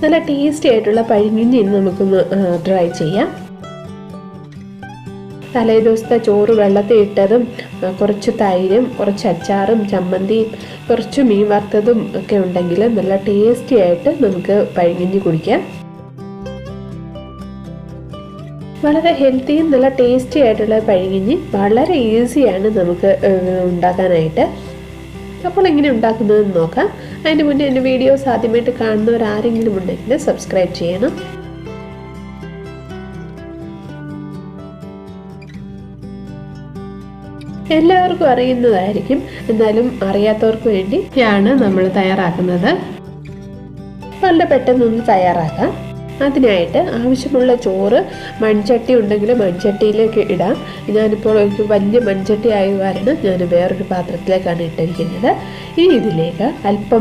നല്ല ടേസ്റ്റി ആയിട്ടുള്ള പഴങ്കഞ്ഞി നമുക്കൊന്ന് ട്രൈ ചെയ്യാം. തലേ ദിവസത്തെ ചോറ് വെള്ളത്തിൽ ഇട്ടതും കുറച്ച് തൈരും കുറച്ച് അച്ചാറും ചമ്മന്തിയും കുറച്ച് മീൻ വറുത്തതും ഒക്കെ ഉണ്ടെങ്കിൽ നല്ല ടേസ്റ്റി ആയിട്ട് നമുക്ക് പഴങ്കഞ്ഞി കുടിക്കാം. വളരെ ഹെൽത്തിയും നല്ല ടേസ്റ്റി ആയിട്ടുള്ള പഴങ്കഞ്ഞി വളരെ ഈസിയാണ് നമുക്ക് ഉണ്ടാക്കാനായിട്ട്. അപ്പോൾ എങ്ങനെ ഉണ്ടാക്കുന്നതെന്ന് നോക്കാം. അതിന് മുന്നേ എൻ്റെ വീഡിയോസ് ആദ്യമായിട്ട് കാണുന്നവരാരെങ്കിലും ഉണ്ടെങ്കിൽ സബ്സ്ക്രൈബ് ചെയ്യണം. എല്ലാവർക്കും അറിയുന്നതായിരിക്കും, എന്നാലും അറിയാത്തവർക്ക് വേണ്ടിയാണ് നമ്മൾ തയ്യാറാക്കുന്നത്. വളരെ പെട്ടെന്നൊന്ന് തയ്യാറാക്കാം. അതിനായിട്ട് ആവശ്യമുള്ള ചോറ് മൺചട്ടി ഉണ്ടെങ്കിൽ മൺചട്ടിയിലേക്ക് ഇടാം. ഞാനിപ്പോൾ എനിക്ക് വലിയ മൺചട്ടി ആയ കാരണം ഞാൻ വേറൊരു പാത്രത്തിലേക്കാണ് ഇട്ടിരിക്കുന്നത്. ഇനി ഇതിലേക്ക് അല്പം